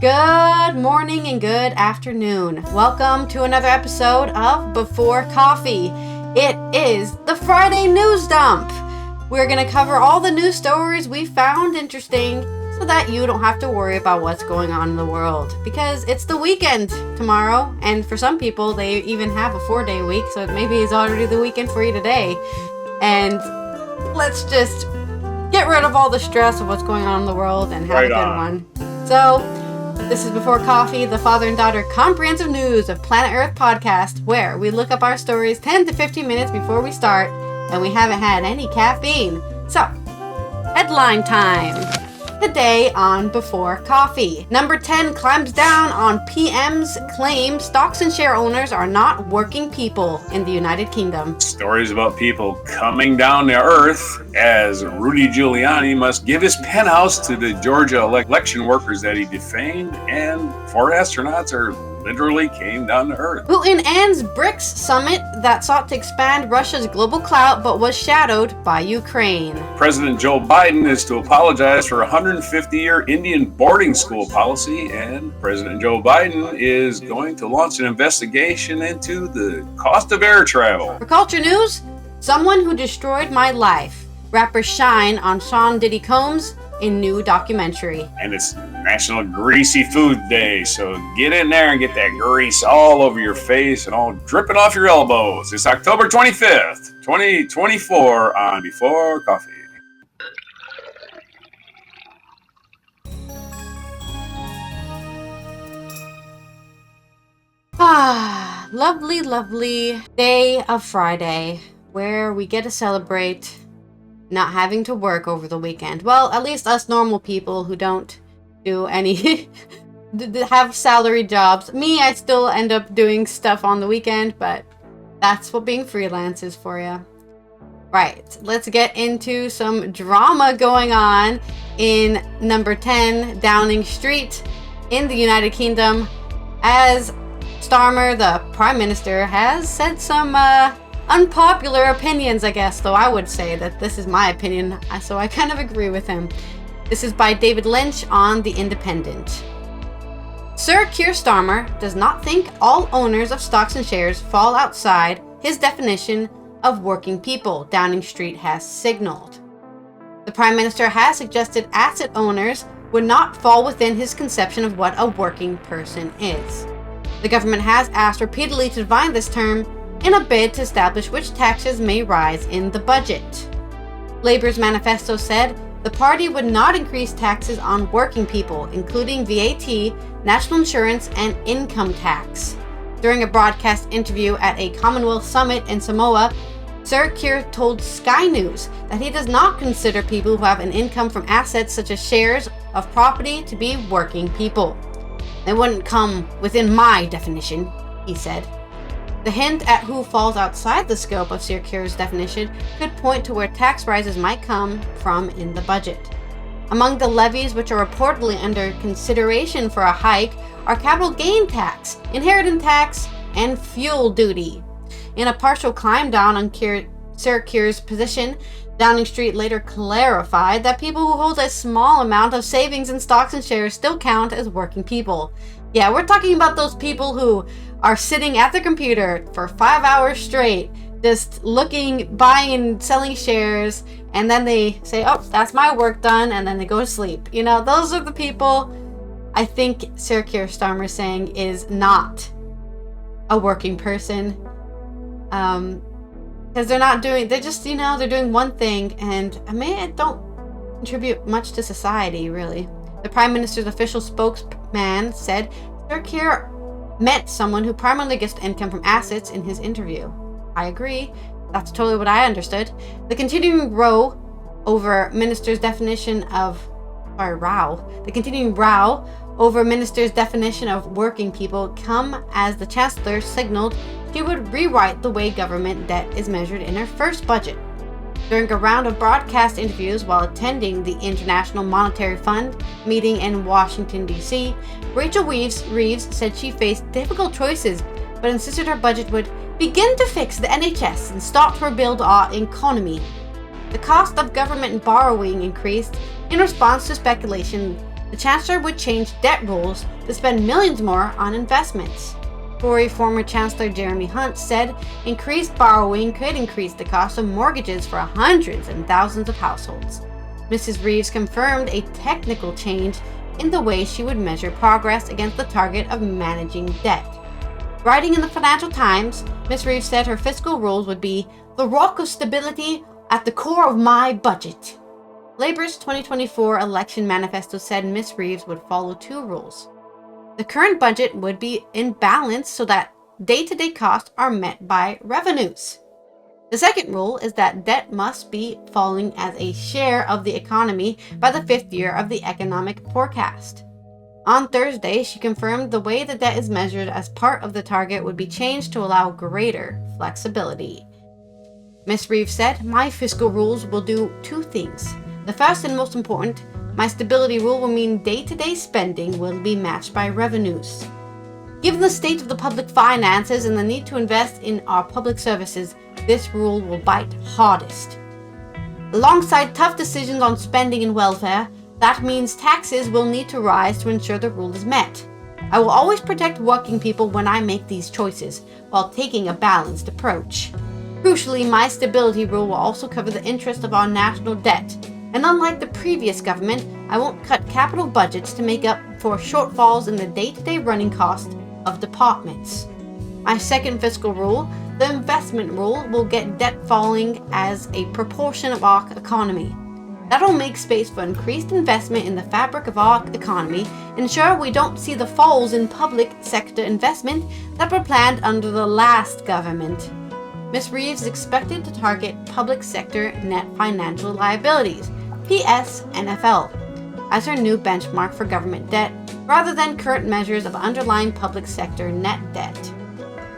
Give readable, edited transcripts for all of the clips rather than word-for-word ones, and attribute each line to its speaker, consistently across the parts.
Speaker 1: Good morning and good afternoon. Welcome to another episode of Before Coffee. It is the Friday news dump. We're going to cover all the news stories we found interesting so that you don't have to worry about what's going on in the world. Because it's the weekend tomorrow, and for some people, they even have a 4-day week, so maybe it's already the weekend for you today. And let's just get rid of all the stress of what's going on in the world and have a good one. So, this is Before Coffee, the father and daughter comprehensive news of Planet Earth podcast, where we look up our stories 10 to 15 minutes before we start, and we haven't had any caffeine. So, headline time. Today on Before Coffee. Number 10 climbs down on PM's claim stocks and share owners are not working people in the United Kingdom.
Speaker 2: Stories about people coming down to earth as Rudy Giuliani must give his penthouse to the Georgia election workers that he defamed, and 4 astronauts literally came down to earth.
Speaker 1: Putin ends BRICS summit that sought to expand Russia's global clout but was shadowed by Ukraine.
Speaker 2: President Joe Biden is to apologize for a 150-year Indian boarding school policy, and President Joe Biden is going to launch an investigation into the cost of air travel.
Speaker 1: For culture news, someone who destroyed my life. Rapper Shyne on Sean Diddy Combs in new documentary.
Speaker 2: And it's National Greasy Food Day, so get in there and get that grease all over your face and all dripping off your elbows. It's October 25th, 2024 on Before Coffee.
Speaker 1: Lovely day of Friday where we get to celebrate not having to work over the weekend. Well, at least us normal people who don't do any have salary jobs. Me, I still end up doing stuff on the weekend, but that's what being freelance is for you. Right, let's get into some drama going on in number 10 Downing Street in the United Kingdom, as Starmer, the Prime Minister, has said some unpopular opinions, I guess, though I would say that this is my opinion, so I kind of agree with him. This is by David Lynch on The Independent. Sir Keir Starmer does not think all owners of stocks and shares fall outside his definition of working people, Downing Street has signaled. The Prime Minister has suggested asset owners would not fall within his conception of what a working person is. The government has asked repeatedly to define this term in a bid to establish which taxes may rise in the budget. Labour's manifesto said the party would not increase taxes on working people, including VAT, national insurance, and income tax. During a broadcast interview at a Commonwealth summit in Samoa, Sir Keir told Sky News that he does not consider people who have an income from assets such as shares of property to be working people. They wouldn't come within my definition, he said. The hint at who falls outside the scope of Sir Keir's definition could point to where tax rises might come from in the budget. Among the levies which are reportedly under consideration for a hike are capital gain tax, inheritance tax, and fuel duty. In a partial climb down on Sir Keir's position, Downing Street later clarified that people who hold a small amount of savings in stocks and shares still count as working people. Yeah, we're talking about those people who are sitting at the computer for 5 hours straight, just looking, buying, selling shares, and then they say, oh, that's my work done, and then they go to sleep. You know, those are the people I think Sir Keir Starmer is saying is not a working person. Because they're just, they're doing one thing, and it don't contribute much to society, really. The Prime Minister's official spokesman said Sir Keir met someone who primarily gets income from assets in his interview. I agree. That's totally what I understood. The continuing row over minister's definition of working people come as the Chancellor signaled she would rewrite the way government debt is measured in her first budget. During a round of broadcast interviews while attending the International Monetary Fund meeting in Washington, D.C., Rachel Reeves said she faced difficult choices, but insisted her budget would begin to fix the NHS and start to rebuild our economy. The cost of government borrowing increased in response to speculation The Chancellor would change debt rules to spend millions more on investments. Tory former Chancellor Jeremy Hunt said increased borrowing could increase the cost of mortgages for hundreds and thousands of households. Mrs. Reeves confirmed a technical change in the way she would measure progress against the target of managing debt. Writing in the Financial Times, Ms. Reeves said her fiscal rules would be the rock of stability at the core of my budget. Labour's 2024 election manifesto said Ms. Reeves would follow two rules. The current budget would be in balance so that day-to-day costs are met by revenues. The second rule is that debt must be falling as a share of the economy by the fifth year of the economic forecast. On Thursday, she confirmed the way the debt is measured as part of the target would be changed to allow greater flexibility. Ms. Reeves said, "My fiscal rules will do two things. The first and most important, my stability rule will mean day-to-day spending will be matched by revenues. Given the state of the public finances and the need to invest in our public services, this rule will bite hardest. Alongside tough decisions on spending and welfare, that means taxes will need to rise to ensure the rule is met. I will always protect working people when I make these choices, while taking a balanced approach. Crucially, my stability rule will also cover the interest of our national debt. And unlike the previous government, I won't cut capital budgets to make up for shortfalls in the day-to-day running cost of departments. My second fiscal rule, the investment rule, will get debt falling as a proportion of our economy. That'll make space for increased investment in the fabric of our economy, ensure we don't see the falls in public sector investment that were planned under the last government. Ms. Reeves is expected to target public sector net financial liabilities, PSNFL, as her new benchmark for government debt, rather than current measures of underlying public sector net debt.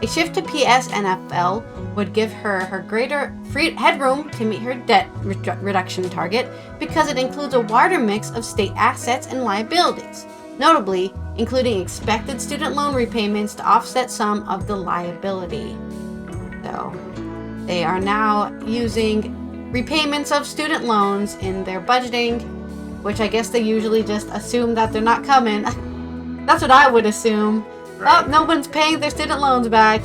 Speaker 1: A shift to PSNFL would give her greater headroom to meet her debt reduction target because it includes a wider mix of state assets and liabilities, notably including expected student loan repayments to offset some of the liability. So, they are now using repayments of student loans in their budgeting, which I guess they usually just assume that they're not coming. That's what I would assume. Right. Oh, no one's paying their student loans back.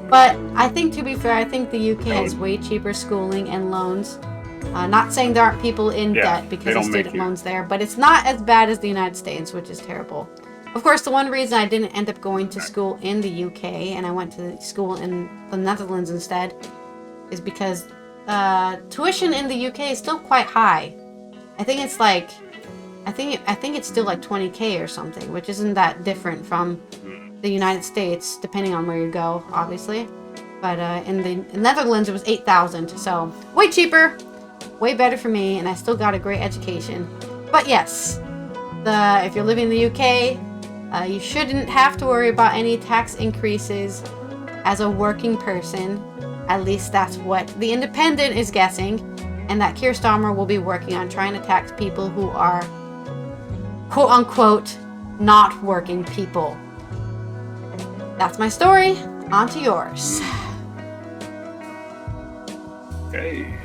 Speaker 1: But I think, to be fair, I think the UK has way cheaper schooling and loans. Not saying there aren't people in debt because of student loans there, but it's not as bad as the United States, which is terrible. Of course, the one reason I didn't end up going to school in the UK and I went to school in the Netherlands instead is because tuition in the UK is still quite high. I think it's like, I think it's still like 20k or something, which isn't that different from the United States, depending on where you go, obviously. But in the Netherlands, it was 8,000, so way cheaper, way better for me, and I still got a great education. But yes, if you're living in the UK, you shouldn't have to worry about any tax increases as a working person. At least that's what The Independent is guessing, and that Keir Starmer will be working on trying to tax people who are, quote-unquote, not working people. That's my story. On to yours.
Speaker 2: Okay.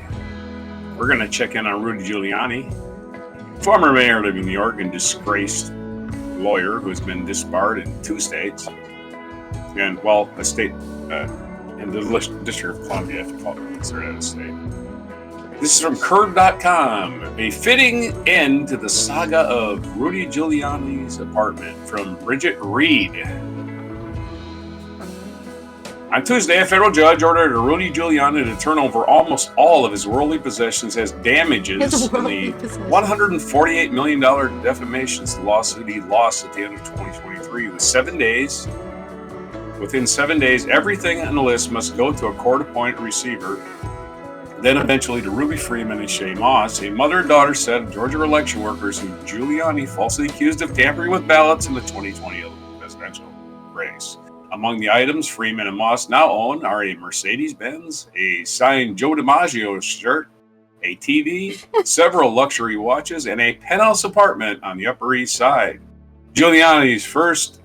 Speaker 2: We're going to check in on Rudy Giuliani, former mayor of New York and disgraced lawyer who has been disbarred in 2 states. And, well, a state in the District of Columbia, if you call it considered a state. This is from Curb.com. A fitting end to the saga of Rudy Giuliani's apartment, from Bridget Reed. On Tuesday, a federal judge ordered Rudy Giuliani to turn over almost all of his worldly possessions as damages in the $148 million defamation lawsuit he lost at the end of 2023. Within 7 days, everything on the list must go to a court-appointed receiver, then eventually to Ruby Freeman and Shay Moss, a mother and daughter set of Georgia election workers who Giuliani falsely accused of tampering with ballots in the 2020 presidential race. Among the items Freeman and Moss now own are a Mercedes-Benz, a signed Joe DiMaggio shirt, a TV, several luxury watches, and a penthouse apartment on the Upper East Side. Giuliani's first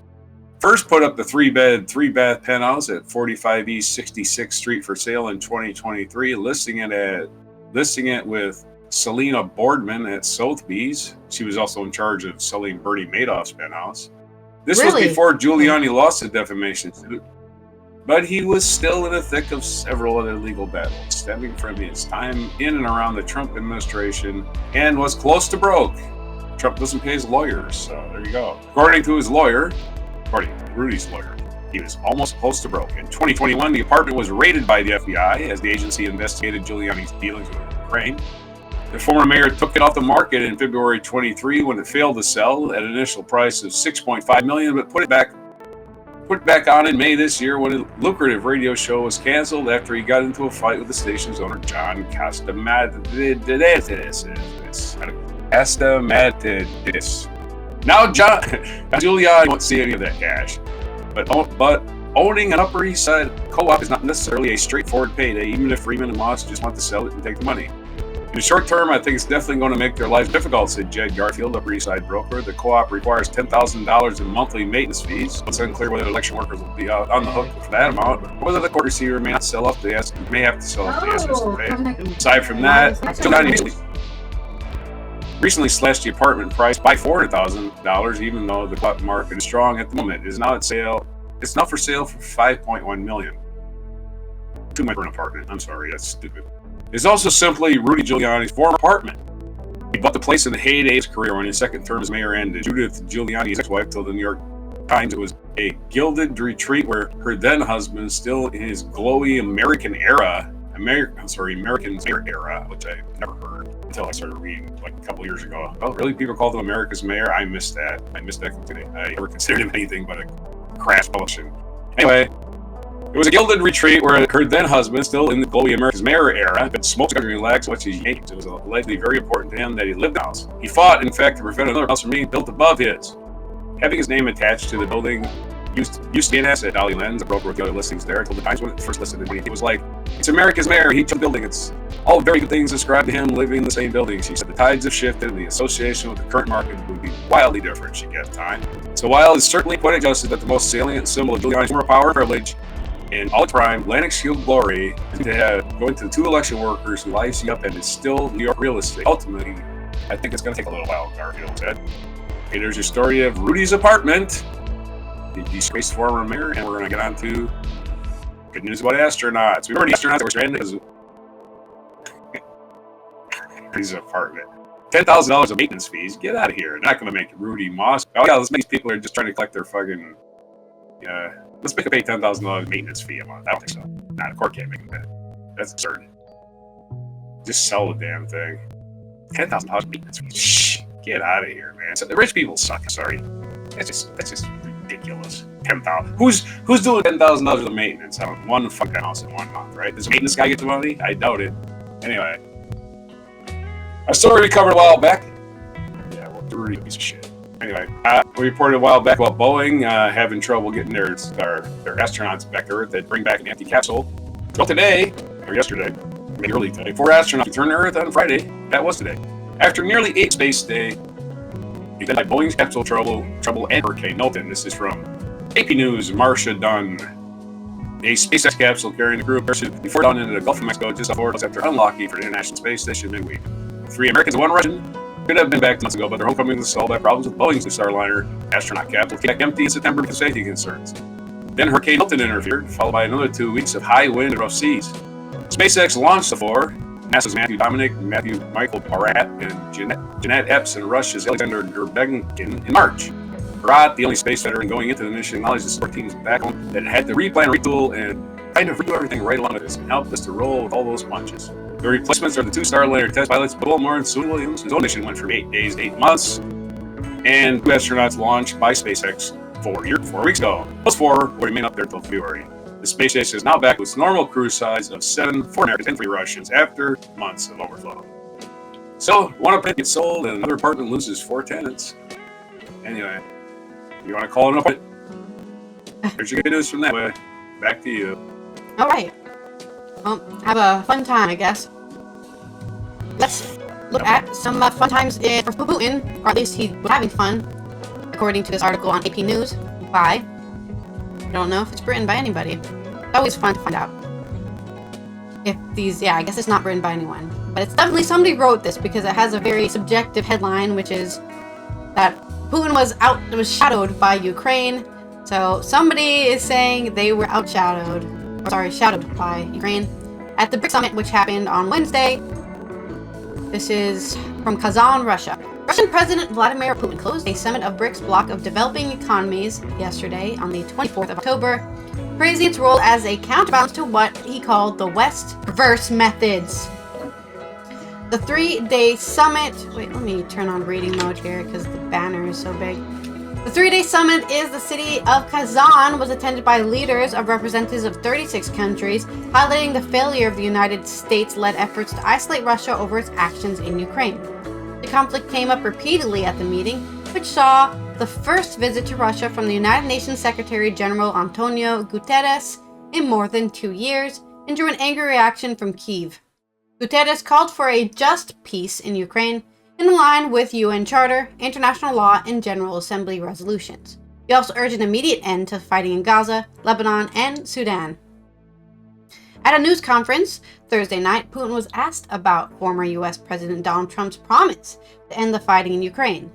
Speaker 2: put up the 3-bed, 3-bath penthouse at 45 East 66th Street for sale in 2023, listing it with Selena Boardman at Sotheby's. She was also in charge of selling Bernie Madoff's penthouse. This was before Giuliani lost the defamation suit, but he was still in the thick of several other legal battles stemming from his time in and around the Trump administration, and was close to broke. Trump doesn't pay his lawyers, so there you go. According to Rudy's lawyer, he was almost close to broke. In 2021, the apartment was raided by the FBI as the agency investigated Giuliani's dealings with Ukraine. The former mayor took it off the market in February 23 when it failed to sell at an initial price of $6.5 million, but put it back on in May this year when a lucrative radio show was canceled after he got into a fight with the station's owner, John Castamatidis. Now, Giuliani won't see any of that cash, but owning an Upper East Side co-op is not necessarily a straightforward payday, even if Freeman and Moss just want to sell it and take the money. In the short term, I think it's definitely going to make their lives difficult, said Jed Garfield, Upper East Side broker. The co-op requires $10,000 in monthly maintenance fees. It's unclear whether election workers will be on the hook for that amount, or whether the court receiver may have to sell off the assets to pay. Aside from that, Giuliani recently slashed the apartment price by $400,000, even though the co-op market is strong at the moment. It is now at sale. It's now for sale for $5.1 million. Too much for an apartment. I'm sorry, that's stupid. It's also simply Rudy Giuliani's former apartment. He bought the place in the heyday of his career when his second term as mayor ended. Judith Giuliani's ex-wife told the New York Times it was a gilded retreat where her then husband, still in his glowy American mayor era, which I never heard until I started reading like a couple years ago. Oh, really? People called him America's mayor? I missed that. Today. I never considered him anything but a crass politician. Anyway, it was a gilded retreat where her then husband, still in the glowy America's mayor era, but smoked cigarettes and relaxed, watched his Yankees. It was likely very important to him that he lived in a house. He fought, in fact, to prevent another house from being built above his. Having his name attached to the building used to be an asset. Dolly Lenz, a broker with the other listings there, told the Times when it first listed it, he was like, "It's America's mayor. He took the building. It's all very good things ascribed to him living in the same building." She said the tides have shifted and the association with the current market would be wildly different. She got time. So while it's certainly quite adjusted that the most salient symbol of Giuliani's former power and privilege in all its prime, Atlantic Shield glory, to have going to the two election workers who lives he up and is still New York real estate. Ultimately, I think it's going to take a little while, Garfield said. Okay, there's your story of Rudy's apartment, the disgraced former mayor, and we're going to get on to good news about astronauts. We've already astronauts that were stranded because Rudy's apartment. $10,000 of maintenance fees. Get out of here. Not going to make Rudy Moss. Oh yeah, let's make people are just trying to collect their fucking. Let's make them pay $10,000 maintenance fee a month. I don't think so. Nah, the court can't make them that. That's absurd. Just sell the damn thing. $10,000 maintenance fee. Shh. Get out of here, man. So the rich people suck. Sorry. That's just ridiculous. $10,000. Who's doing $10,000 of maintenance on one fucking house in 1 month, right? Does the maintenance guy get the money? I doubt it. Anyway. A story we covered a while back. Yeah, well, Rudy, piece of shit. Anyway, we reported a while back about Boeing having trouble getting their astronauts back to Earth. They'd bring back an empty capsule. Well, today, or yesterday, maybe early today, 4 astronauts returned to Earth on Friday. That was today. After nearly 8 space days, event by Boeing's capsule trouble and Hurricane Milton. This is from AP News, Marcia Dunn. A SpaceX capsule carrying the crew parachuted before dawn into the Gulf of Mexico just before after unlocking for the International Space Station midweek. 3 Americans and 1 Russian could have been back months ago, but their homecoming was stalled by problems with Boeing's new Starliner astronaut capsule came back empty in September because of safety concerns. Then Hurricane Milton interfered, followed by another 2 weeks of high wind and rough seas. SpaceX launched the 4. NASA's Matthew Michael Barat, and Jeanette Epps and Russia's Alexander Gerbekin in March. Barat, the only space veteran going into the mission, acknowledged the support teams back home that had to replan, retool, and kind of redo everything right along with this and helped us to roll with all those punches. The replacements are the 2 Starliner test pilots, Bill Moore and Sue Williams, whose own mission went from 8 days to 8 months, and 2 astronauts launched by SpaceX 4 weeks ago. Those 4 will remain up there until February. The space station is now back with its normal crew size of 7, 4 Americans and 3 Russians after months of overflow. So, one apartment gets sold and another apartment loses 4 tenants. Anyway, you want to call it an apartment? Here's your good news from that way. Back to you.
Speaker 1: All right. Well, have a fun time, I guess. Let's look at some fun times for Putin, or at least he was having fun, according to this article on AP News by, I don't know if it's written by anybody. Always fun to find out. If these, yeah, I guess it's not written by anyone. But it's definitely somebody wrote this because it has a very subjective headline, which is that Putin was shadowed by Ukraine. So somebody is saying they were shadowed by Ukraine at the BRICS summit, which happened on Wednesday. This is from Kazan, Russia. Russian President Vladimir Putin closed a summit of BRICS bloc of developing economies yesterday on the 24th of October, praising its role as a counterbalance to what he called the West's perverse methods. The 3-day summit... Wait, let me turn on reading mode here because the banner is so big. The 3-day summit in the city of Kazan was attended by leaders of representatives of 36 countries, highlighting the failure of the United States-led efforts to isolate Russia over its actions in Ukraine. The conflict came up repeatedly at the meeting, which saw the first visit to Russia from the United Nations Secretary General Antonio Guterres in more than 2 years, and drew an angry reaction from Kyiv. Guterres called for a just peace in Ukraine, in line with UN Charter, international law, and General Assembly resolutions. He also urged an immediate end to fighting in Gaza, Lebanon, and Sudan. At a news conference Thursday night, Putin was asked about former US President Donald Trump's promise to end the fighting in Ukraine.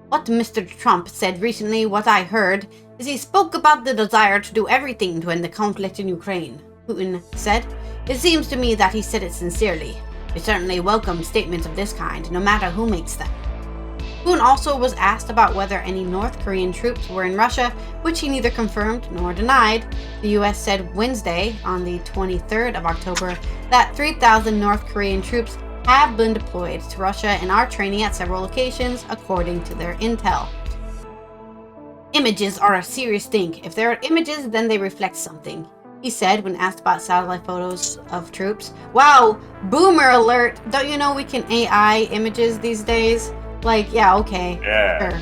Speaker 1: What Mr. Trump said recently, what I heard, is he spoke about the desire to do everything to end the conflict in Ukraine, Putin said. It seems to me that he said it sincerely. We certainly welcome statements of this kind, no matter who makes them. Putin also was asked about whether any North Korean troops were in Russia, which he neither confirmed nor denied. The US said Wednesday, on the 23rd of October, that 3,000 North Korean troops have been deployed to Russia and are training at several locations, according to their intel. Images are a serious thing. If there are images, then they reflect something, he said when asked about satellite photos of troops. Wow, boomer alert. Don't you know we can AI images these days? Like, yeah, okay.
Speaker 2: Yeah.
Speaker 1: Sure.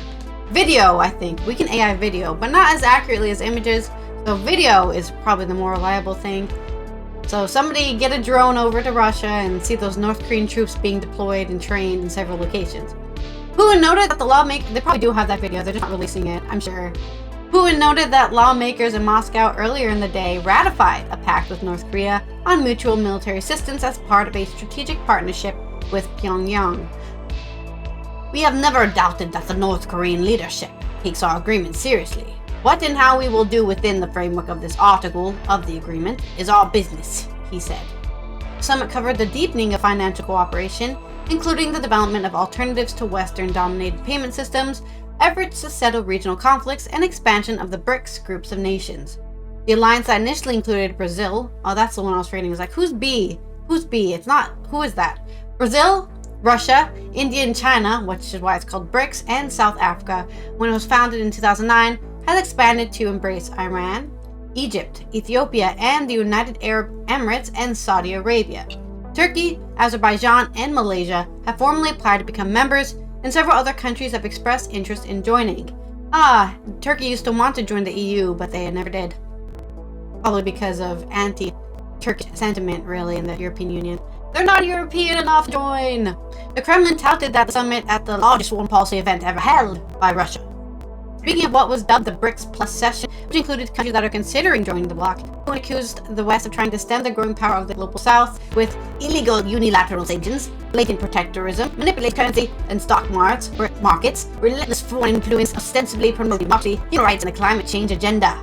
Speaker 1: Video, I think. We can AI video, but not as accurately as images. So video is probably the more reliable thing. So somebody get a drone over to Russia and see those North Korean troops being deployed and trained in several locations. Putin noted that the lawmakers, they probably do have that video, they're just not releasing it, I'm sure. Putin noted that lawmakers in Moscow earlier in the day ratified a pact with North Korea on mutual military assistance as part of a strategic partnership with Pyongyang. We have never doubted that the North Korean leadership takes our agreement seriously. What and how we will do within the framework of this article of the agreement is our business, he said. The summit covered the deepening of financial cooperation, including the development of alternatives to Western-dominated payment systems, efforts to settle regional conflicts, and expansion of the BRICS groups of nations. The alliance that initially included Brazil, oh, that's the one I was reading, was like, who's B? Who's B? It's not, who is that? Brazil, Russia, India, and China, which is why it's called BRICS, and South Africa, when it was founded in 2009, has expanded to embrace Iran, Egypt, Ethiopia, and the United Arab Emirates and Saudi Arabia. Turkey, Azerbaijan, and Malaysia have formally applied to become members, and several other countries have expressed interest in joining. Turkey used to want to join the EU, but they never did. Probably because of anti-Turkish sentiment, really, in the European Union. They're not European enough to join! The Kremlin touted that the summit at the largest foreign policy event ever held by Russia. Speaking of what was dubbed the BRICS Plus session, which included countries that are considering joining the bloc, Putin accused the West of trying to stem the growing power of the global South with illegal unilateral sanctions, blatant protectorism, manipulated currency and stock markets, relentless foreign influence, ostensibly promoting democracy, human rights, and the climate change agenda.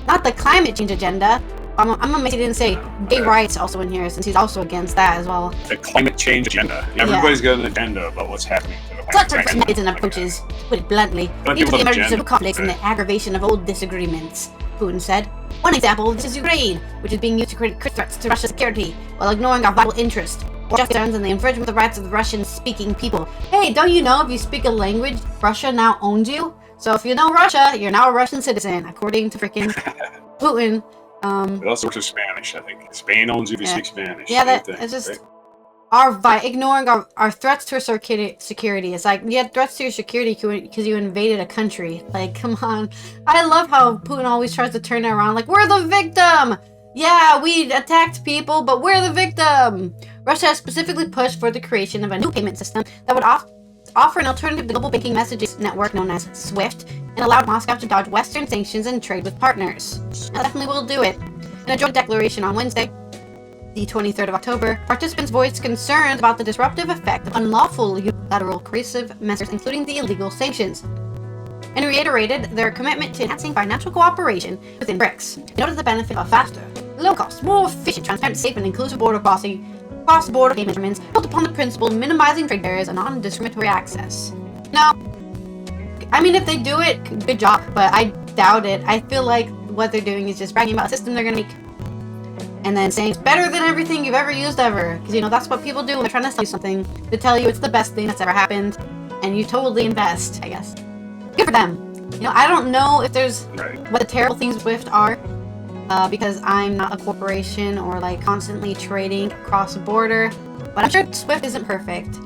Speaker 1: Not the climate change agenda. I'm gonna make it didn't say gay rights also in here, since he's also against that as well.
Speaker 2: The climate change agenda. Everybody's got an agenda about what's happening to the
Speaker 1: Such
Speaker 2: climate change.
Speaker 1: methods and approaches, to put it bluntly, lead to the emergence of conflicts and the aggravation of old disagreements, Putin said. One example of this is Ukraine, which is being used to create threats to Russia's security while ignoring our vital interest, or just concerns and the infringement of the rights of the Russian-speaking people. Hey, don't you know if you speak a language, Russia now owns you? So if you know Russia, you're now a Russian citizen, according to freaking Putin.
Speaker 2: It also works with Spanish, I think. Spain owns you if you speak Spanish.
Speaker 1: Yeah, it's just ignoring our threats to our security. It's like, you had threats to your security because you invaded a country. Like, come on. I love how Putin always tries to turn it around. Like, we're the victim! Yeah, we attacked people, but we're the victim! Russia has specifically pushed for the creation of a new payment system that would offer an alternative to the global banking messaging network known as SWIFT, and allowed Moscow to dodge Western sanctions and trade with partners. I definitely will do it. In a joint declaration on Wednesday, the 23rd of October, participants voiced concerns about the disruptive effect of unlawful unilateral coercive measures, including the illegal sanctions, and reiterated their commitment to enhancing financial cooperation within BRICS. They noted the benefit of faster, low-cost, more efficient, transparent, safe, and inclusive border cross-border payment instruments built upon the principle of minimizing trade barriers and non-discriminatory access. Now, I mean, if they do it, good job, but I doubt it. I feel like what they're doing is just bragging about a system they're going to make and then saying it's better than everything you've ever used ever. Because, you know, that's what people do when they're trying to sell you something. They tell you it's the best thing that's ever happened, and you totally invest, I guess. Good for them. You know, I don't know if there's what the terrible things with SWIFT are, because I'm not a corporation or like constantly trading across the border, but I'm sure SWIFT isn't perfect.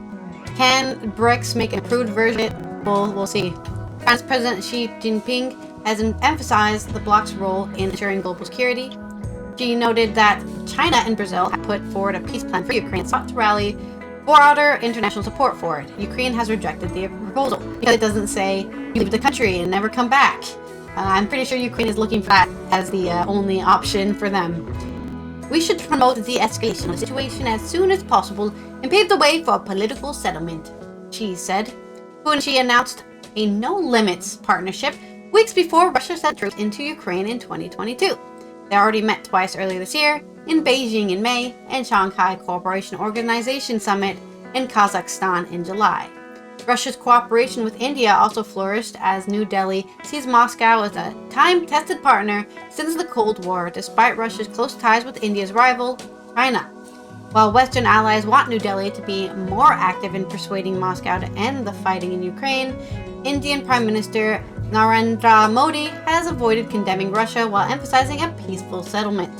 Speaker 1: Can BRICS make an improved version? We'll see. China's President Xi Jinping has emphasized the bloc's role in ensuring global security. She noted that China and Brazil have put forward a peace plan for Ukraine and sought to rally broader international support for it. Ukraine has rejected the proposal because it doesn't say you leave the country and never come back. I'm pretty sure Ukraine is looking for that as the only option for them. We should promote the de-escalation of the situation as soon as possible and pave the way for a political settlement, Xi said. Putin and Xi announced a no-limits partnership weeks before Russia sent troops into Ukraine in 2022. They already met twice earlier this year, in Beijing in May and Shanghai Cooperation Organization Summit in Kazakhstan in July. Russia's cooperation with India also flourished as New Delhi sees Moscow as a time-tested partner since the Cold War, despite Russia's close ties with India's rival, China. While Western allies want New Delhi to be more active in persuading Moscow to end the fighting in Ukraine, Indian Prime Minister Narendra Modi has avoided condemning Russia while emphasizing a peaceful settlement.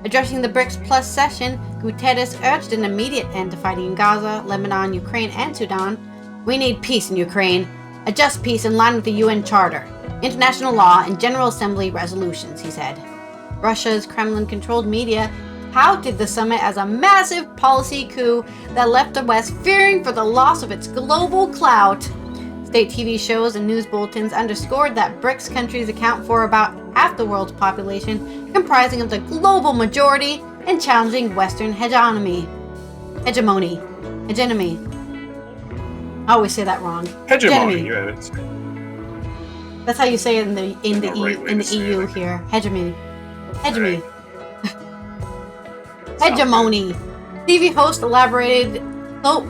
Speaker 1: Addressing the BRICS Plus session, Guterres urged an immediate end to fighting in Gaza, Lebanon, Ukraine, and Sudan. We need peace in Ukraine, a just peace in line with the UN Charter, international law, and General Assembly resolutions, he said. Russia's Kremlin-controlled media touted the summit as a massive policy coup that left the West fearing for the loss of its global clout. State TV shows and news bulletins underscored that BRICS countries account for about half the world's population, comprising of the global majority and challenging Western hegemony. I always say that wrong.
Speaker 2: Hegemony. Yeah,
Speaker 1: that's how you say it in the EU here. Hegemony.
Speaker 2: Right.
Speaker 1: Hegemony. TV host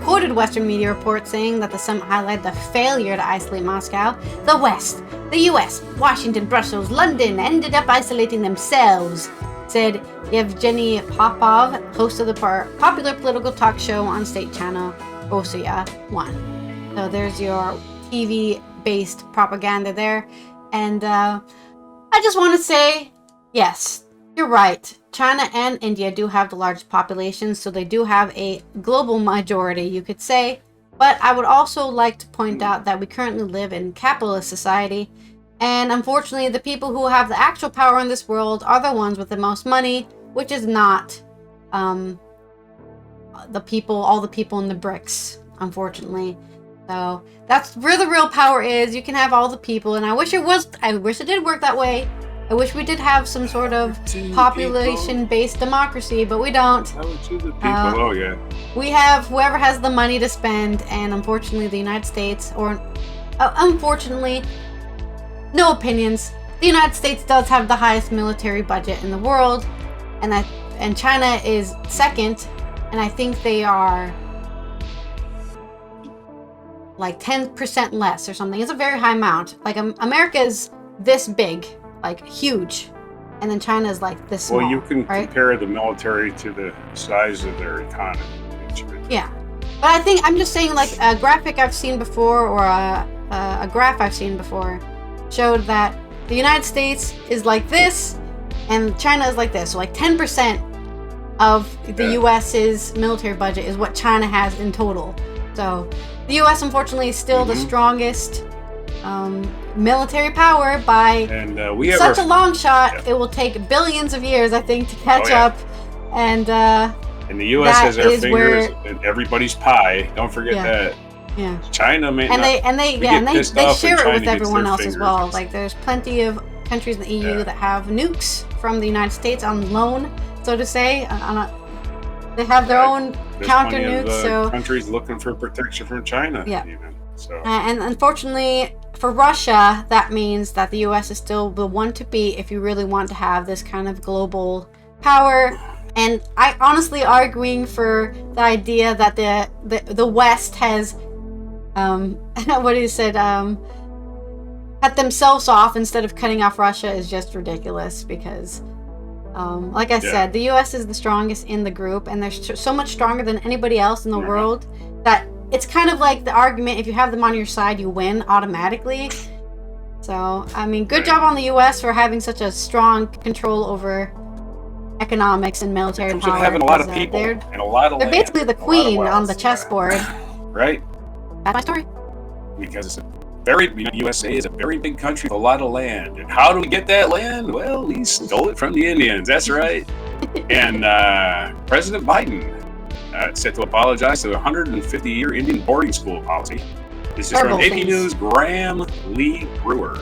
Speaker 1: quoted Western media reports saying that the summit highlighted the failure to isolate Moscow. The West, the US, Washington, Brussels, London ended up isolating themselves, said Yevgeny Popov, host of the popular political talk show on state channel Rossiya 1. So there's your TV-based propaganda there. And I just want to say, yes, you're right. China and India do have the largest populations, so they do have a global majority, you could say. But I would also like to point out that we currently live in capitalist society. And unfortunately, the people who have the actual power in this world are the ones with the most money, which is not all the people in the BRICS, unfortunately. So that's where the real power is. You can have all the people, and I wish it did work that way. I wish we did have some sort of population-based democracy, but we don't. We have whoever has the money to spend, and unfortunately the United States, unfortunately, no opinions, the United States does have the highest military budget in the world, and China is second, and I think they are like 10% less or something. It's a very high amount. Like America is this big, like huge, and then China is like this small.
Speaker 2: Well, you can compare the military to the size of their economy.
Speaker 1: Yeah, but I think I'm just saying, like a graphic I've seen before, or a graph I've seen before, showed that the United States is like this, and China is like this. So like 10% of the U.S.'s military budget is what China has in total. So the U.S. unfortunately is still the strongest military power by such a long shot. Yeah. It will take billions of years, I think, to catch up. And
Speaker 2: the U.S. has their fingers in everybody's pie. Don't forget that.
Speaker 1: Yeah.
Speaker 2: China may
Speaker 1: they share it with everyone else as well. Like there's plenty of countries in the EU that have nukes from the United States on loan, so to say, They have their own
Speaker 2: There's
Speaker 1: counter
Speaker 2: plenty
Speaker 1: nukes,
Speaker 2: of,
Speaker 1: so
Speaker 2: countries looking for protection from China.
Speaker 1: Yeah.
Speaker 2: Even. So.
Speaker 1: And unfortunately for Russia, that means that the U.S. is still the one to beat if you really want to have this kind of global power. And I honestly arguing for the idea that the West has, what he said, cut themselves off instead of cutting off Russia is just ridiculous because, like I said, the U.S. is the strongest in the group, and they're so much stronger than anybody else in the world that it's kind of like the argument, if you have them on your side, you win automatically. So, I mean, good job on the U.S. for having such a strong control over economics and military power.
Speaker 2: Having a lot of people and a lot of
Speaker 1: They're
Speaker 2: land,
Speaker 1: basically the queen on the chessboard.
Speaker 2: Right.
Speaker 1: That's my story.
Speaker 2: Because it's USA is a very big country with a lot of land. And how do we get that land? Well, we stole it from the Indians. That's right. And President Biden set to apologize to the 150-year Indian boarding school policy. This is from AP News' Graham Lee Brewer.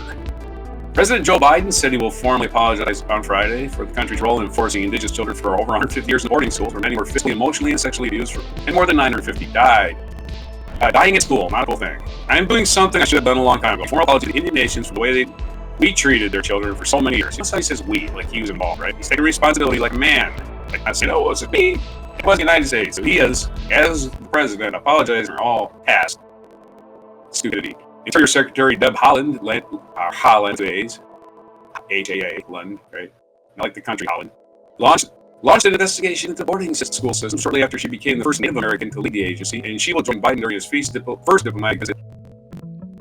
Speaker 2: President Joe Biden said he will formally apologize on Friday for the country's role in enforcing indigenous children for over 150 years in boarding schools, where many were physically, emotionally, and sexually abused, and more than 950 died. Dying at school, not a cool thing. I am doing something I should have done a long time ago. Formal apology to the Indian nations for the way we treated their children for so many years. That's how he says we, like he was involved, right? He's taking responsibility like a man. Like not saying, oh, it wasn't me. It was the United States. So he is, as the president, apologizing for all past stupidity. Interior Secretary Deb Haaland, H-A-A, Lund, right? Not like the country Holland, launched an investigation into the boarding school system shortly after she became the first Native American to lead the agency, and she will join Biden during his first diplomatic visit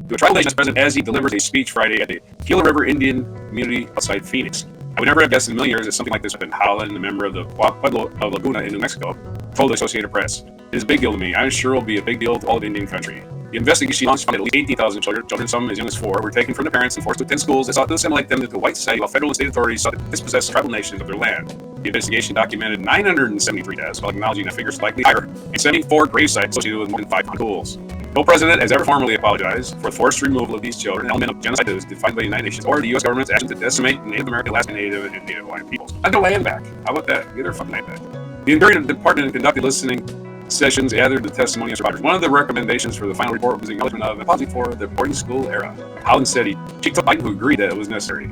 Speaker 2: to a tribal nation's president as he delivers a speech Friday at the Gila River Indian community outside Phoenix. I would never have guessed in a million years that something like this happened. Haaland, a member of the Pueblo of Laguna in New Mexico, told the Associated Press. It is a big deal to me. I'm sure it will be a big deal to all of Indian country. The investigation launched found at least 18,000 children, some as young as 4, were taken from their parents and forced to attend schools that sought to assimilate them into white society, while federal and state authorities sought to dispossess tribal nations of their land. The investigation documented 973 deaths, while acknowledging that figures likely higher, and 74 grave sites associated with more than 500 schools. No president has ever formally apologized for the forced removal of these children, an element of genocide that is defined by the United Nations, or the U.S. government's action to decimate Native American, Alaska Native, and Native Hawaiian peoples. Get their land back. How about that? Get their fucking land back. The Interior Department conducted listening sessions, gathered the testimony of survivors. One of the recommendations for the final report was the acknowledgement of apology for the boarding school era. Haaland said she took Biden, who agreed that it was necessary.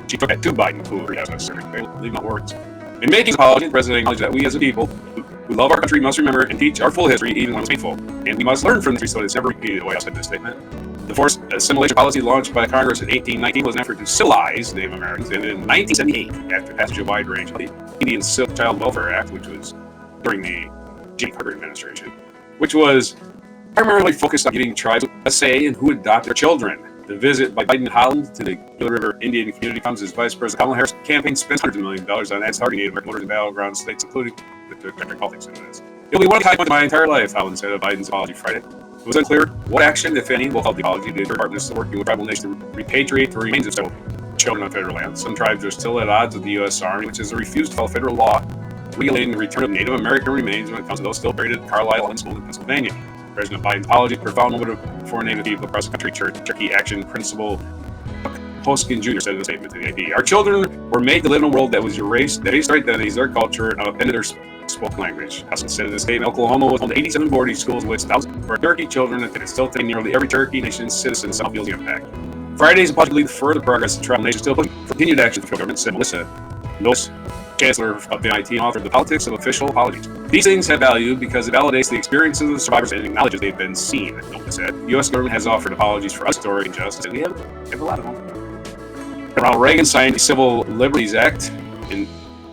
Speaker 2: She took that to Biden, who agreed that it was necessary. Okay, leave no words. In making his apology, the president acknowledged that we as a people who love our country must remember and teach our full history, even when it's painful. And we must learn from history so that it's never repeated, the White House said in this statement. The forced assimilation policy launched by Congress in 1819 was an effort to civilize Native Americans, and in 1978, after passage of a wide range of the Indian Child Welfare Act, which was during the Jimmy Carter administration, which was primarily focused on giving tribes a say in who adopt their children. The visit by Biden and Haaland to the Gila River Indian community comes as Vice President Kamala Harris' campaign spends hundreds of millions of dollars on ads targeting Native American voters in battleground states, including the country politics into this. It'll be one of the high points of my entire life, Haaland said of Biden's apology Friday. It was unclear what action, if any, will help the apology. The department is working with tribal nations to repatriate the remains of several children on federal land. Some tribes are still at odds with the U.S. Army, which has refused to follow federal law regulating the return of Native American remains when it comes to those still buried at Carlisle Island School in Pennsylvania. President Biden's apology profound moment for Native people across the country. Cherokee Action Principal Hoskin Jr. said in a statement to the AP, "Our children were made to live in a world that was erased their identities, their culture, and upended their spoken language." Hoskin said in this statement, Oklahoma was home to 87 boarding schools with thousands of Cherokee children, and it's still taking nearly every Cherokee Nation citizen some feels the impact. Friday's apology leads further progress in tribal nations still looking for continued action from the government, said Melissa Noss, Chancellor of the MIT and author of The Politics of Official Apologies. These things have value because it validates the experiences of the survivors and acknowledges they've been seen, Nolan said. The U.S. government has offered apologies for us story and justice, and we have a lot of them. Ronald Reagan signed the Civil Liberties Act in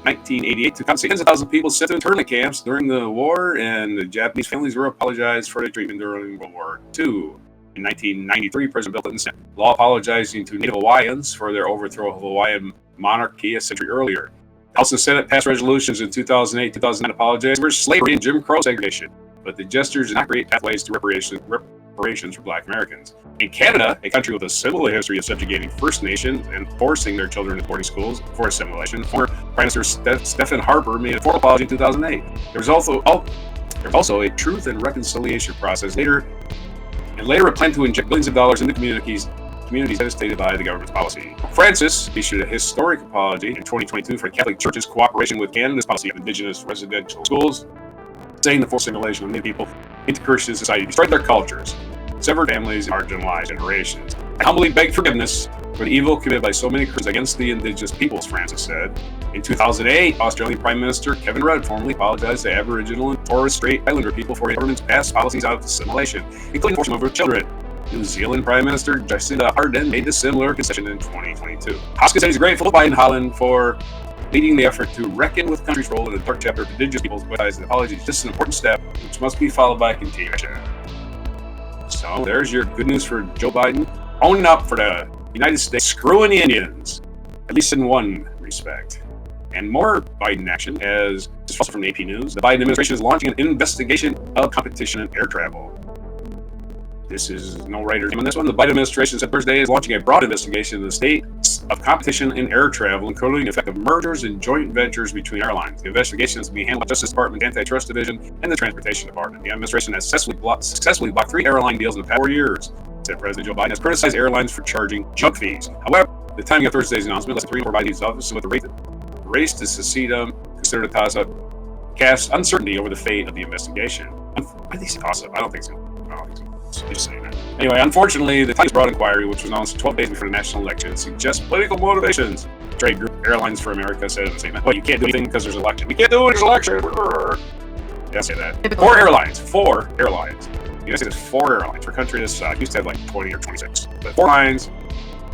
Speaker 2: 1988 to compensate tens of thousands of people sent to internment camps during the war, and the Japanese families were apologized for their treatment during World War II. In 1993, President Bill Clinton sent a law apologizing to Native Hawaiians for their overthrow of Hawaiian monarchy a century earlier. House and Senate passed resolutions in 2008, 2009 apologizing for slavery and Jim Crow segregation, but the gestures did not create pathways to reparations for Black Americans. In Canada, a country with a similar history of subjugating First Nations and forcing their children to boarding schools for assimilation, former Prime Minister Stephen Harper made a formal apology in 2008. There was also a truth and reconciliation process later a plan to inject billions of dollars into communities communities devastated by the government's policy. Francis issued a historic apology in 2022 for the Catholic Church's cooperation with Canada's policy of Indigenous residential schools, saying the forced assimilation of Native people into Christian society destroyed their cultures, severed families, and marginalized generations. I humbly beg forgiveness for the evil committed by so many Christians against the Indigenous peoples, Francis said. In 2008, Australian Prime Minister Kevin Rudd formally apologized to Aboriginal and Torres Strait Islander people for the government's past policies of assimilation, including forced movement of children. New Zealand Prime Minister Jacinda Ardern made a similar concession in 2022. Hoskins said he's grateful to Biden and Holland for leading the effort to reckon with the country's role in the dark chapter of Indigenous peoples, but the apology is just an important step, which must be followed by continuation. So there's your good news for Joe Biden, owning up for the United States screwing the Indians, at least in one respect. And more Biden action, as this is also from the AP News. The Biden administration is launching an investigation of competition in air travel. This is no writer's name on this one. The Biden administration said Thursday is launching a broad investigation of the state of competition in air travel, including the effect of mergers and joint ventures between airlines. The investigation is being handled by the Justice Department, Antitrust Division, and the Transportation Department. The administration has successfully blocked 3 airline deals in the past 4 years. Said President Joe Biden has criticized airlines for charging junk fees. However, the timing of Thursday's announcement, less than 3 more by Biden's office, with the race to secede considered a toss-up, cast uncertainty over the fate of the investigation. I think it's a toss-up. I don't think so. Just saying that. Anyway, unfortunately, the Times Broad Inquiry, which was announced 12 days before the national election, suggests political motivations. Trade group Airlines for America said in the statement, well, you can't do anything because there's an election. We can't do it, there's an election. Yeah, say that. 4 airlines. The United States has 4 airlines for a country this size. Used to have like 20 or 26. But 4 lines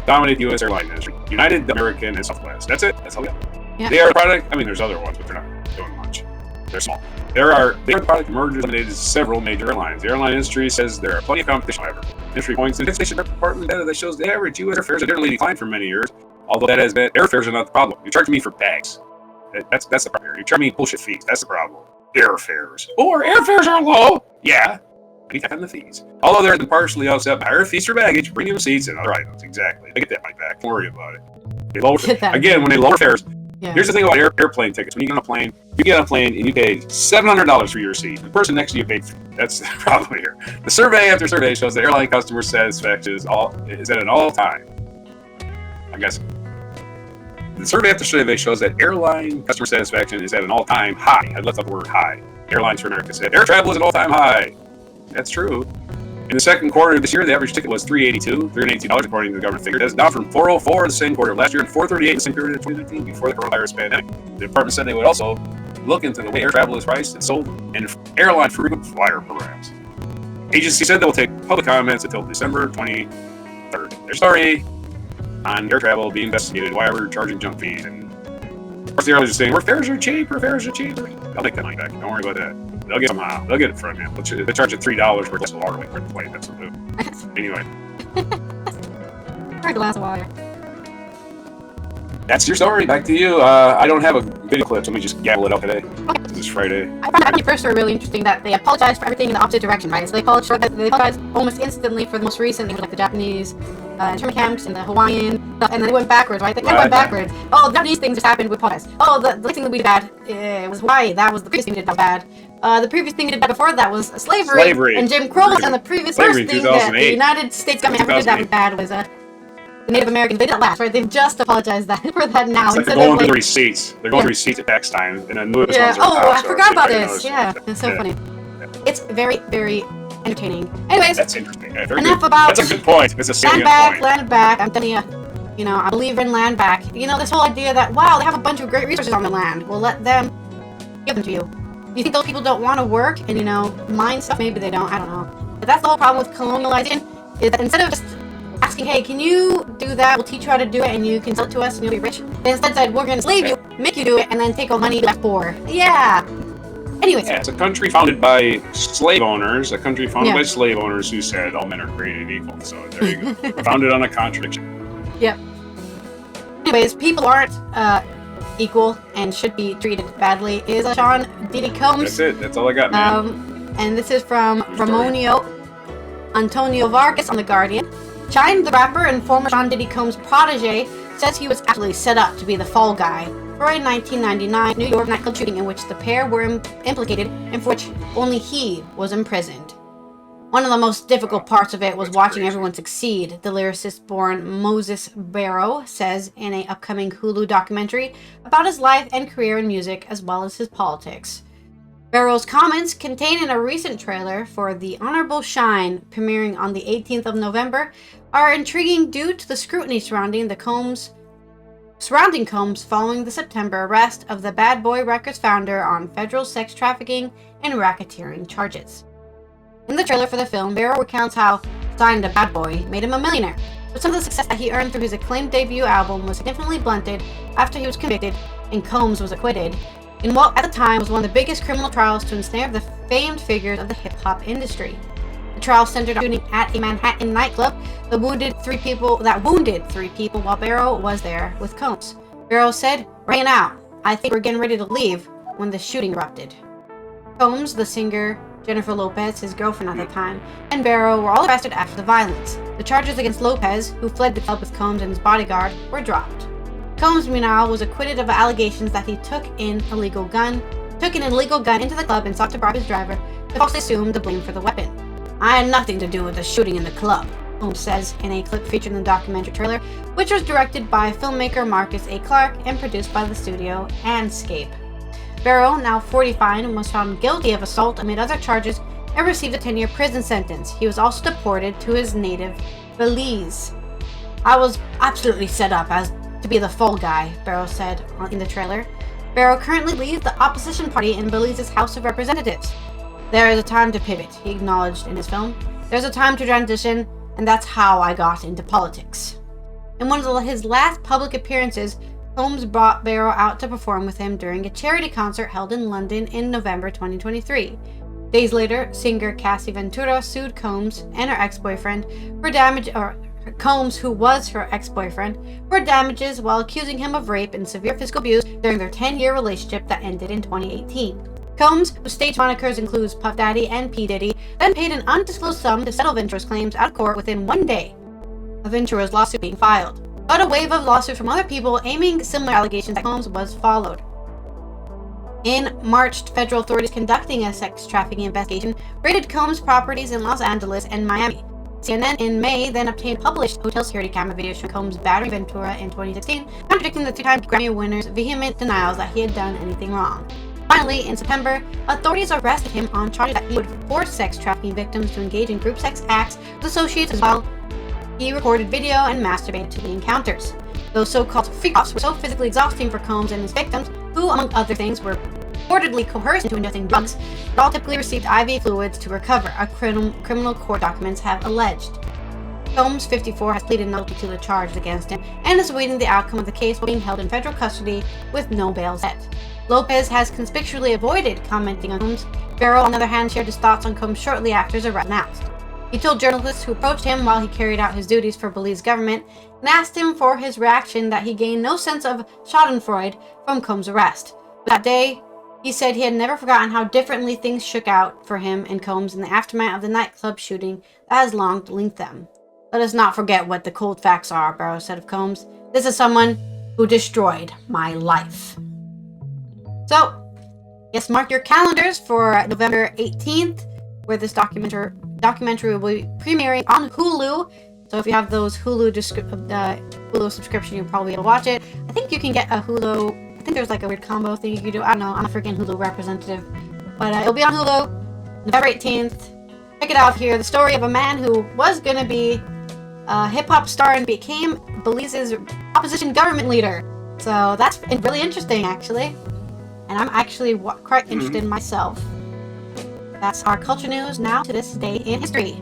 Speaker 2: dominate the U.S. airline industry. United, American, and Southwest. That's it. That's all we got. Yeah. They are a product. I mean, there's other ones, but they're not doing much. They're small. They are product mergers eliminated several major airlines. The airline industry says there are plenty of competition, however. Industry points in the State Department data that shows the average U.S. airfares have generally declined for many years, although that has been airfares are not the problem. You're charging me for bags. That's the problem. You're charging me bullshit fees. That's the problem. Airfares. Oh, our airfares are low. Yeah. We got the fees. Although they're partially offset by higher fees for baggage, premium seats, and other items. Exactly. They get that money back. Don't worry about it. They lower again when they lower fares. Yeah. Here's the thing about airplane tickets. When you get on a plane and you pay $700 for your seat. The person next to you paid. That's the problem here. The survey after survey shows that airline customer satisfaction is at an all-time. I guess the survey after survey shows that airline customer satisfaction is at an all-time high. I left up the word high. Airlines for America said air travel is an all-time high. That's true. In the second quarter of this year, the average ticket was $382 according to the government figure. That's down from $404 the same quarter of last year and $438 the same period of 2019 before the coronavirus pandemic. The department said they would also look into the way air travel is priced and sold and airline frequent flyer programs. Agency said they will take public comments until December 23rd. Their story on air travel being investigated, why we're charging junk fees, and of course the airlines are saying, fares are cheaper. They'll make that money back. Don't worry about that. They'll get somehow. They'll get it from you. They charge it $3 for a glass of water for the plane. That's what they'll do. Anyway.
Speaker 1: For a glass of water.
Speaker 2: That's your story. Back to you. I don't have a video clip, so let me just gabble it up today. Okay. This is Friday.
Speaker 1: I found the first story really interesting that they apologized for everything in the opposite direction, right? So they apologized almost instantly for the most recent things like the Japanese internment camps and the Hawaiian stuff, and then they went backwards, right? They kind of went backwards. Oh, the Japanese things just happened with apologize. Oh, the next thing that we did bad was Hawaii. That was the previous thing we did bad. The previous thing we did bad before that was slavery. And Jim Crow. And the previous worst thing that the United States government ever did that was bad was the Native Americans. They did that last, right? They've just apologized for that now.
Speaker 2: It's like they're going through the receipts. They're going through receipts at tax time, and then ones are
Speaker 1: I forgot about this. Yeah, it's so funny. It's very, very entertaining. Anyways,
Speaker 2: that's interesting. Yeah,
Speaker 1: enough about.
Speaker 2: That's a good point. It's a salient point.
Speaker 1: Land back. I'm telling you. I believe in land back. This whole idea that they have a bunch of great resources on the land. Well, let them give them to you. You think those people don't want to work and mine stuff? Maybe they don't. I don't know. But that's the whole problem with colonializing. Is that instead of just asking, hey, can you do that? We'll teach you how to do it, and you can sell it to us, and you'll be rich. They instead said, we're going to enslave you, make you do it, and then take all money left poor. Yeah. Anyways.
Speaker 2: Yeah, it's a country founded by slave owners. A country founded by slave owners who said all men are created equal. So there you go. Founded on a contradiction.
Speaker 1: Yep. Anyways, people aren't equal and should be treated badly. Is Sean Diddy Combs.
Speaker 2: That's it. That's all I got, man.
Speaker 1: And this is from Ramonio Antonio Vargas on The Guardian. Shyne, the rapper and former Sean Diddy Combs protege, says he was actually set up to be the fall guy for a 1999 New York nightclub shooting in which the pair were implicated and for which only he was imprisoned. One of the most difficult parts of it was watching everyone succeed, the lyricist-born Moses Barrow says in an upcoming Hulu documentary about his life and career in music as well as his politics. Barrow's comments, contained in a recent trailer for The Honorable Shyne, premiering on the 18th of November, are intriguing due to the scrutiny surrounding Combs following the September arrest of the Bad Boy Records founder on federal sex trafficking and racketeering charges. In the trailer for the film, Barrow recounts how signing to Bad Boy made him a millionaire, but some of the success that he earned through his acclaimed debut album was significantly blunted after he was convicted and Combs was acquitted in what at the time was one of the biggest criminal trials to ensnare the famed figures of the hip-hop industry. The trial centered on shooting at a Manhattan nightclub that wounded three people while Barrow was there with Combs. Barrow said, "Right now, I think we're getting ready to leave," when the shooting erupted. Combs, the singer, Jennifer Lopez, his girlfriend at the time, and Barrow were all arrested after the violence. The charges against Lopez, who fled the club with Combs and his bodyguard, were dropped. Combs, meanwhile, was acquitted of allegations that he took an illegal gun into the club and sought to bribe his driver to falsely assume the blame for the weapon. "I had nothing to do with the shooting in the club," Combs says in a clip featured in the documentary trailer, which was directed by filmmaker Marcus A. Clarke and produced by the studio Anscape. Barrow, now 45, was found guilty of assault amid other charges and received a 10-year prison sentence. He was also deported to his native Belize. "I was absolutely set up as to be the fall guy," Barrow said in the trailer. Barrow currently leads the opposition party in Belize's House of Representatives. "There is a time to pivot," he acknowledged in his film. "There's a time to transition, and that's how I got into politics." In one of his last public appearances, Combs brought Barrow out to perform with him during a charity concert held in London in November 2023. Days later, singer Cassie Ventura sued Combs and her ex-boyfriend for Combs, who was her ex-boyfriend, for damages while accusing him of rape and severe physical abuse during their 10-year relationship that ended in 2018. Combs, whose stage monikers includes Puff Daddy and P. Diddy, then paid an undisclosed sum to settle Ventura's claims out of court within 1 day of Ventura's lawsuit being filed. But a wave of lawsuits from other people aiming similar allegations at Combs was followed. In March, federal authorities conducting a sex trafficking investigation raided Combs' properties in Los Angeles and Miami. CNN in May then obtained published hotel security camera videos from Combs battering Ventura in 2016, contradicting the three-time Grammy winner's vehement denials that he had done anything wrong. Finally, in September, authorities arrested him on charges that he would force sex trafficking victims to engage in group sex acts with associates as well. He recorded video and masturbated to the encounters. Those so-called freak-offs were so physically exhausting for Combs and his victims, who, among other things, were reportedly coerced into ingesting drugs, but all typically received IV fluids to recover, criminal court documents have alleged. Combs, 54, has pleaded not guilty to the charges against him and is awaiting the outcome of the case while being held in federal custody with no bail set. Lopez has conspicuously avoided commenting on Combs. Barrow, on the other hand, shared his thoughts on Combs shortly after his arrest was announced. He told journalists who approached him while he carried out his duties for Belize government and asked him for his reaction that he gained no sense of schadenfreude from Combs' arrest. But that day, he said he had never forgotten how differently things shook out for him and Combs in the aftermath of the nightclub shooting that has long linked them. "Let us not forget what the cold facts are," Barrow said of Combs. "This is someone who destroyed my life." So, yes, mark your calendars for November 18th, where this documentary will be premiering on Hulu. So if you have those Hulu subscription, you'll probably be able to watch it. I think you can get a Hulu. I think there's like a weird combo thing you can do. I don't know. I'm a freaking Hulu representative. But it'll be on Hulu, November 18th. Check it out here. The story of a man who was going to be a hip-hop star and became Belize's opposition government leader. So that's really interesting, actually. And I'm actually quite interested myself. That's our culture news now to this day in history.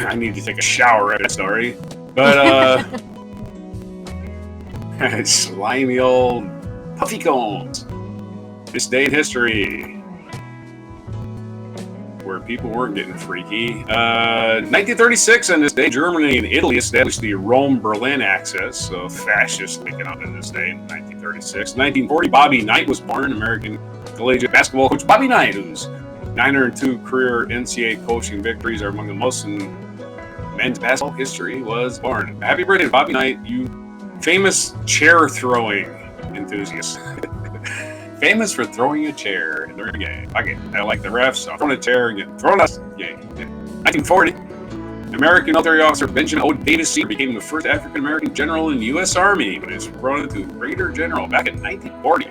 Speaker 2: I need to take a shower at this story. But, slimy old Puffy Combs. This day in history. Where people weren't getting freaky. 1936, on this day, Germany and Italy established the Rome-Berlin axis, so fascists waking up in this day in 1936. 1940, Bobby Knight was born, American collegiate basketball coach Bobby Knight, whose 902 career NCAA coaching victories are among the most in men's basketball history, was born. Happy birthday, Bobby Knight, you famous chair-throwing enthusiast. famous for throwing a chair during a game. Okay, I like the refs, so throwing a chair and getting thrown out of the game. 1940, American military officer Benjamin O. Davis Sr. became the first African-American general in the U.S. Army, but is promoted to Brigadier General back in 1940.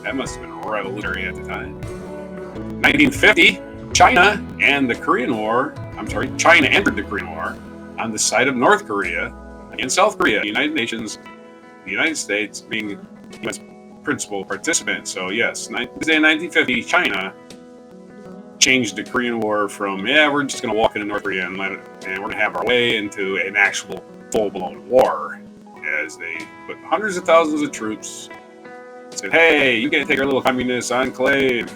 Speaker 2: That must have been revolutionary at the time. 1950, China entered the Korean War on the side of North Korea against South Korea. The United States being the U.S. principal participant. So yes, 1950, China changed the Korean War from, we're just going to walk into North Korea and we're going to have our way into an actual full-blown war, as they put hundreds of thousands of troops, said, hey, you can't take our little communist enclave.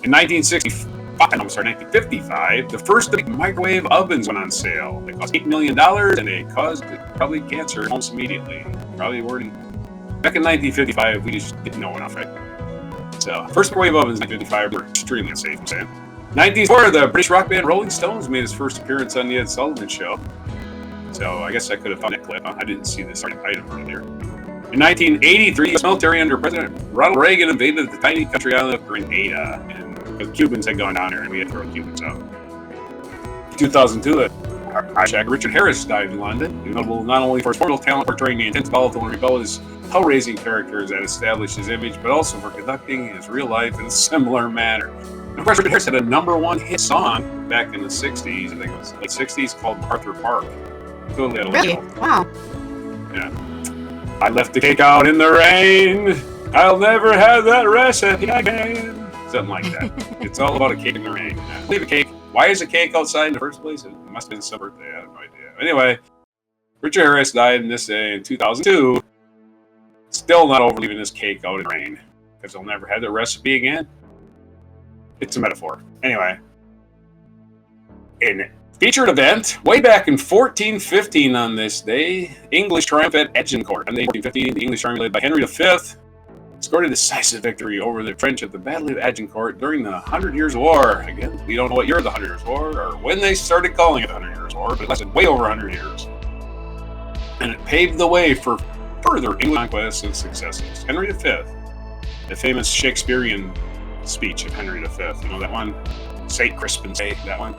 Speaker 2: In 1955, the first big microwave ovens went on sale. They cost $8 million and they caused probably cancer almost immediately. Probably weren't. Back in 1955, we just didn't know enough, right? So, first microwave ovens in 1955 were extremely unsafe, I'm saying. 1904, the British rock band Rolling Stones made its first appearance on the Ed Sullivan Show. So, I guess I could have found that clip. I didn't see this item earlier. In 1983, the U.S. military under President Ronald Reagan invaded the tiny country island of Grenada, and the Cubans had gone down there, and we had to throw Cubans out. 2002, actor Richard Harris died in London. He's notable not only for his formidable talent portraying the intense, volatile, and rebellious hell-raising characters that established his image, but also for conducting his real life in a similar manner. And of course, Richard Harris had a #1 hit song back in the 60s, I think it was late 60s, called Arthur Park. Totally
Speaker 1: really? Wow.
Speaker 2: Yeah. I left the cake out in the rain. I'll never have that recipe again. Something like that. It's all about a cake in the rain. Leave a cake. Why is a cake outside in the first place? It must have been some birthday. I have no idea. Anyway, Richard Harris died in 2002. Still not over leaving his cake out in the rain, because he'll never have the recipe again. It's a metaphor. Anyway, in featured event way back in 1415 on this day, English triumph at Agincourt. On the 1415, the English army led by Henry V scored a decisive victory over the French at the Battle of Agincourt during the 100 Years' War. Again, we don't know what year of the 100 Years' War or when they started calling it the 100 Years' War, but it lasted way over 100 years. And it paved the way for further English conquests and successes. Henry V, the famous Shakespearean speech of Henry V, you know that one? St. Crispin's Day, that one?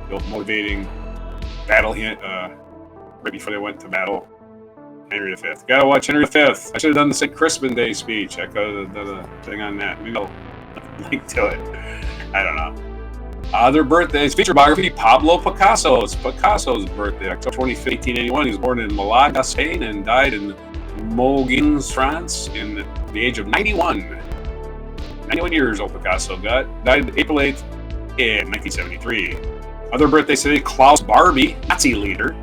Speaker 2: The old motivating battle right before they went to battle. Henry V. Gotta watch Henry V. I should have done the St. Crispin Day speech. I could have done a thing on that. Maybe I'll link to it. I don't know. Other birthdays. Feature biography, Pablo Picasso. It's Picasso's birthday, October 25th, 1881. He was born in Malaga, Spain, and died in Moulins, France, in the age of 91. 91 years old Picasso died April 8th in 1973. Other birthdays today, Klaus Barbie, Nazi leader.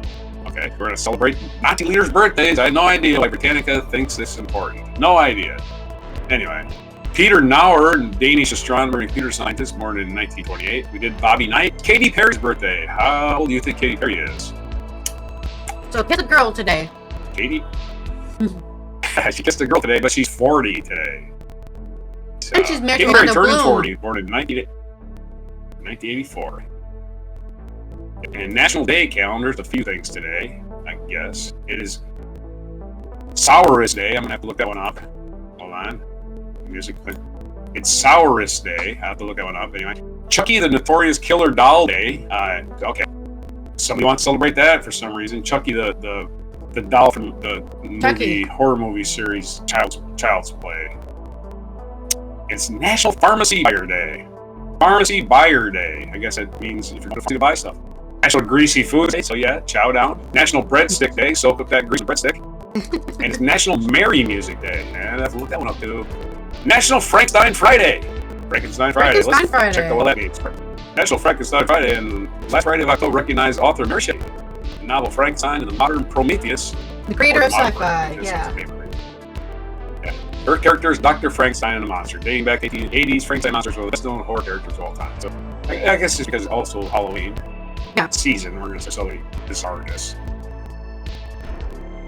Speaker 2: Okay, we're going to celebrate Nazi leaders' birthdays. I had no idea why Britannica thinks this is important. No idea. Anyway, Peter Nauer, Danish astronomer and computer scientist, born in 1928. We did Bobby Knight. Katy Perry's birthday. How old do you think Katy Perry is?
Speaker 1: So kissed a girl today.
Speaker 2: Katy? She kissed a girl today, but she's 40 today. So,
Speaker 1: And she's married
Speaker 2: Katy Perry
Speaker 1: to
Speaker 2: turned
Speaker 1: Bloom.
Speaker 2: 40, born in 1984. And National Day calendars, a few things today, I guess. It is Sourest Day. I'm going to have to look that one up. Hold on. Music. It's Sourest Day. I have to look that one up anyway. Chucky the Notorious Killer Doll Day. Okay. Somebody wants to celebrate that for some reason. Chucky the doll from the horror movie series Child's Play. It's National Pharmacy Buyer Day. Pharmacy Buyer Day. I guess it means if you're going to buy stuff. National Greasy Food Day, so yeah, chow down. National Breadstick Day, soak up that greasy breadstick. And it's National Merry Music Day. And I have to look that one up too. National Frankenstein Friday. Frankenstein Friday. Let's check out what that means. National Frankenstein Friday, and last Friday of October recognized author Mary Shelley. The novel Frankenstein and the Modern Prometheus.
Speaker 1: The creator of sci-fi, yeah.
Speaker 2: Her character is Dr. Frankenstein and the Monster. Dating back to the 1880s, Frankenstein monsters were the best known horror characters of all time. So I guess it's because it's also Halloween season, we're going to celebrate bizarreness.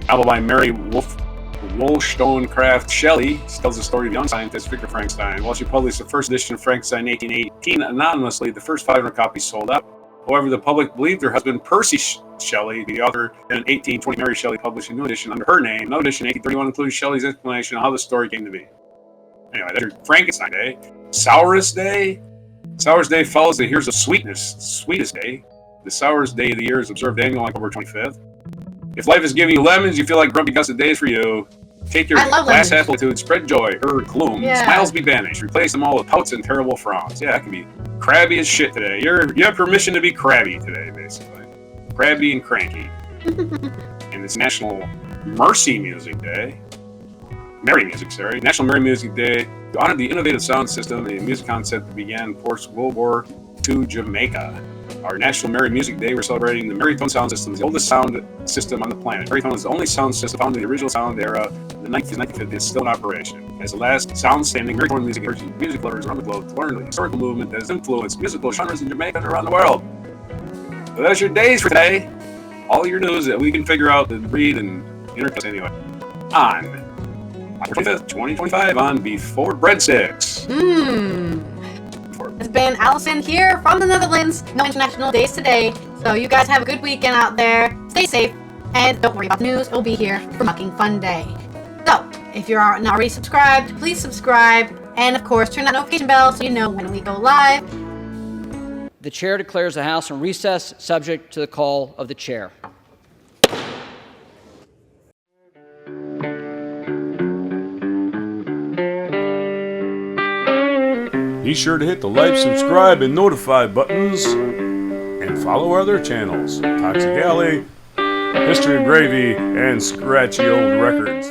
Speaker 2: Novel by Mary Wollstonecraft Shelley tells the story of young scientist Victor Frankenstein. While she published the first edition of Frankenstein in 1818 anonymously, the first 500 copies sold out. However, the public believed her husband Percy Shelley, the author, in 1820 Mary Shelley published a new edition under her name. Another edition in 1831 includes Shelley's explanation of how the story came to be. Anyway, that's your Frankenstein Day. Sourest Day. Sourest Day follows the Here's a Sweetest Day. The sourest day of the year is observed annually on October 25th. If life is giving you lemons, you feel like Grumpy Gus, the day is for you. Take your glass half attitude, spread joy, gloom, smiles be banished, replace them all with pouts and terrible frowns. Yeah, it can be crabby as shit today. You have permission to be crabby today, basically. Crabby and cranky. And it's National Merry Music Day. National Merry Music Day to honor the innovative sound system and music concept that began post-World War II Jamaica. Our National Merry Music Day, we're celebrating the Merrytone sound system, the oldest sound system on the planet. Merrytone is the only sound system found in the original sound era. The 1950s is still in operation. As the last sound standing, Merrytone music urges music lovers around the globe to learn the historical movement that has influenced musical genres in Jamaica and around the world. So that's your days for today. All your news that we can figure out and read and intercuss anyway. On October 25th, 2025 on Before Breadsticks.
Speaker 1: It's been Allison here from the Netherlands. No international days today. So you guys have a good weekend out there. Stay safe. And don't worry about the news. It'll be here for Mucking Fun Day. So, if you're not already subscribed, please subscribe. And of course, turn that notification bell so you know when we go live.
Speaker 3: The chair declares the House in recess, subject to the call of the chair.
Speaker 4: Be sure to hit the like, subscribe, and notify buttons, and follow our other channels, Toxic Alley, History of Gravy, and Scratchy Old Records.